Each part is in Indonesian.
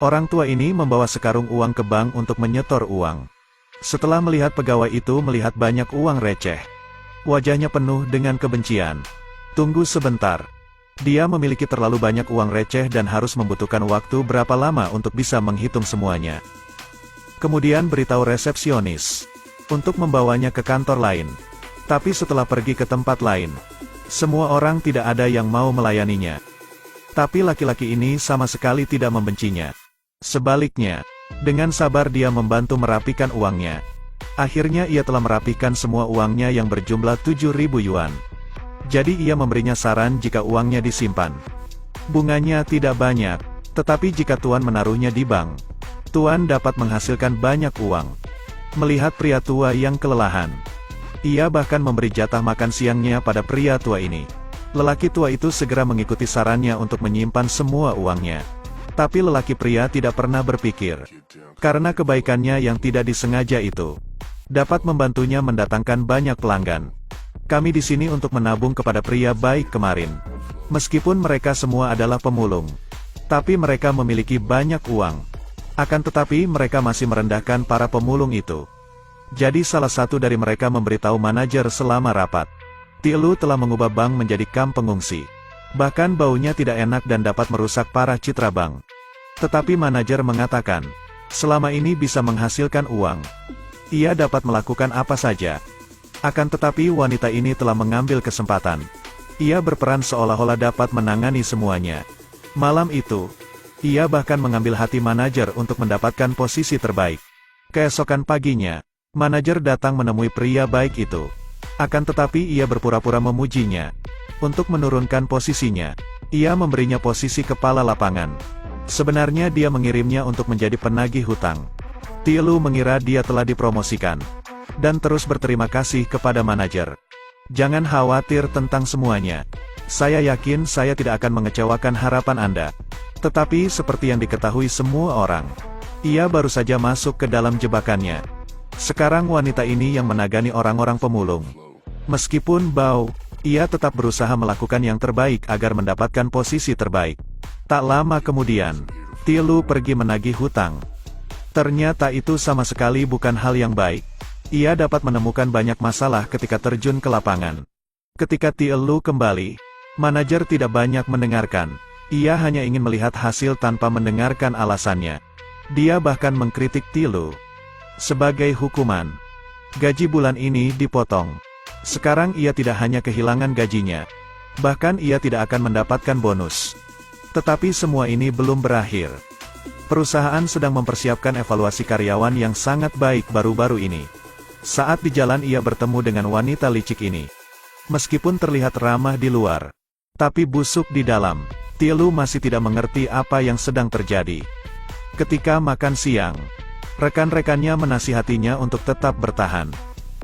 Orang tua ini membawa sekarung uang ke bank untuk menyetor uang. Setelah melihat pegawai itu melihat banyak uang receh, wajahnya penuh dengan kebencian. Tunggu sebentar. Dia memiliki terlalu banyak uang receh dan harus membutuhkan waktu berapa lama untuk bisa menghitung semuanya. Kemudian beritahu resepsionis untuk membawanya ke kantor lain. Tapi setelah pergi ke tempat lain, semua orang tidak ada yang mau melayaninya. Tapi laki-laki ini sama sekali tidak membencinya. Sebaliknya, dengan sabar dia membantu merapikan uangnya. Akhirnya ia telah merapikan semua uangnya yang berjumlah 7.000 yuan. Jadi ia memberinya saran jika uangnya disimpan. Bunganya tidak banyak, tetapi jika Tuan menaruhnya di bank, Tuan dapat menghasilkan banyak uang. Melihat pria tua yang kelelahan, ia bahkan memberi jatah makan siangnya pada pria tua ini. Lelaki tua itu segera mengikuti sarannya untuk menyimpan semua uangnya. Tapi lelaki pria tidak pernah berpikir, karena kebaikannya yang tidak disengaja itu dapat membantunya mendatangkan banyak pelanggan. Kami di sini untuk menabung kepada pria baik kemarin. Meskipun mereka semua adalah pemulung, tapi mereka memiliki banyak uang. Akan tetapi mereka masih merendahkan para pemulung itu. Jadi salah satu dari mereka memberitahu manajer selama rapat, Tielu telah mengubah bank menjadi kamp pengungsi. Bahkan baunya tidak enak dan dapat merusak parah citra bank. Tetapi manajer mengatakan, selama ini bisa menghasilkan uang. Ia dapat melakukan apa saja. Akan tetapi wanita ini telah mengambil kesempatan. Ia berperan seolah-olah dapat menangani semuanya. Malam itu, ia bahkan mengambil hati manajer untuk mendapatkan posisi terbaik. Keesokan paginya, manajer datang menemui pria baik itu. Akan tetapi ia berpura-pura memujinya. Untuk menurunkan posisinya, ia memberinya posisi kepala lapangan. Sebenarnya dia mengirimnya untuk menjadi penagih hutang. Tielu mengira dia telah dipromosikan, dan terus berterima kasih kepada manajer. Jangan khawatir tentang semuanya. Saya yakin saya tidak akan mengecewakan harapan Anda. Tetapi seperti yang diketahui semua orang, ia baru saja masuk ke dalam jebakannya. Sekarang wanita ini yang menagani orang-orang pemulung. Meskipun bau, ia tetap berusaha melakukan yang terbaik agar mendapatkan posisi terbaik. Tak lama kemudian, Tielu pergi menagih hutang. Ternyata itu sama sekali bukan hal yang baik. Ia dapat menemukan banyak masalah ketika terjun ke lapangan. Ketika Tielu kembali, manajer tidak banyak mendengarkan. Ia hanya ingin melihat hasil tanpa mendengarkan alasannya. Dia bahkan mengkritik Tielu. Sebagai hukuman, gaji bulan ini dipotong. Sekarang ia tidak hanya kehilangan gajinya, bahkan ia tidak akan mendapatkan bonus. Tetapi semua ini belum berakhir. Perusahaan sedang mempersiapkan evaluasi karyawan yang sangat baik baru-baru ini. Saat di jalan ia bertemu dengan wanita licik ini. Meskipun terlihat ramah di luar, tapi busuk di dalam, Tielu masih tidak mengerti apa yang sedang terjadi. Ketika makan siang, rekan-rekannya menasihatinya untuk tetap bertahan.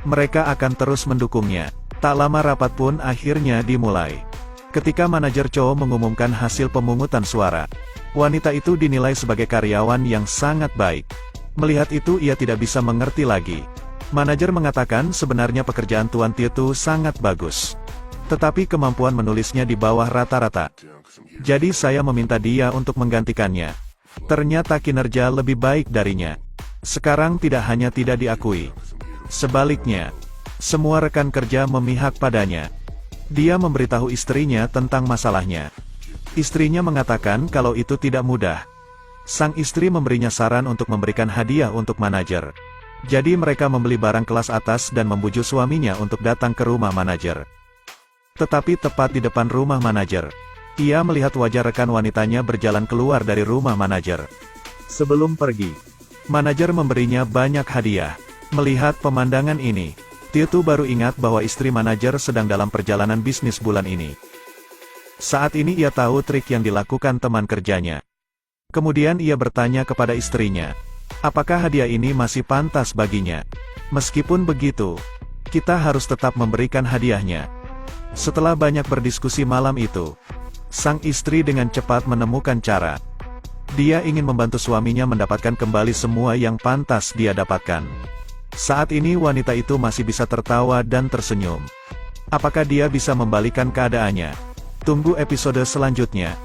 Mereka akan terus mendukungnya. Tak lama rapat pun akhirnya dimulai. Ketika manajer Chow mengumumkan hasil pemungutan suara, wanita itu dinilai sebagai karyawan yang sangat baik. Melihat itu ia tidak bisa mengerti lagi. Manajer mengatakan sebenarnya pekerjaan Tuan Tieu sangat bagus. Tetapi kemampuan menulisnya di bawah rata-rata. Jadi saya meminta dia untuk menggantikannya. Ternyata kinerja lebih baik darinya. Sekarang tidak hanya tidak diakui. Sebaliknya, semua rekan kerja memihak padanya. Dia memberitahu istrinya tentang masalahnya. Istrinya mengatakan kalau itu tidak mudah. Sang istri memberinya saran untuk memberikan hadiah untuk manajer. Jadi mereka membeli barang kelas atas dan membujuk suaminya untuk datang ke rumah manajer. Tetapi tepat di depan rumah manajer, ia melihat wajah rekan wanitanya berjalan keluar dari rumah manajer. Sebelum pergi, manajer memberinya banyak hadiah. Melihat pemandangan ini, Tieu baru ingat bahwa istri manajer sedang dalam perjalanan bisnis bulan ini. Saat ini ia tahu trik yang dilakukan teman kerjanya. Kemudian ia bertanya kepada istrinya, apakah hadiah ini masih pantas baginya? Meskipun begitu, kita harus tetap memberikan hadiahnya. Setelah banyak berdiskusi malam itu, sang istri dengan cepat menemukan cara. Dia ingin membantu suaminya mendapatkan kembali semua yang pantas dia dapatkan. Saat ini wanita itu masih bisa tertawa dan tersenyum. Apakah dia bisa membalikan keadaannya? Tunggu episode selanjutnya.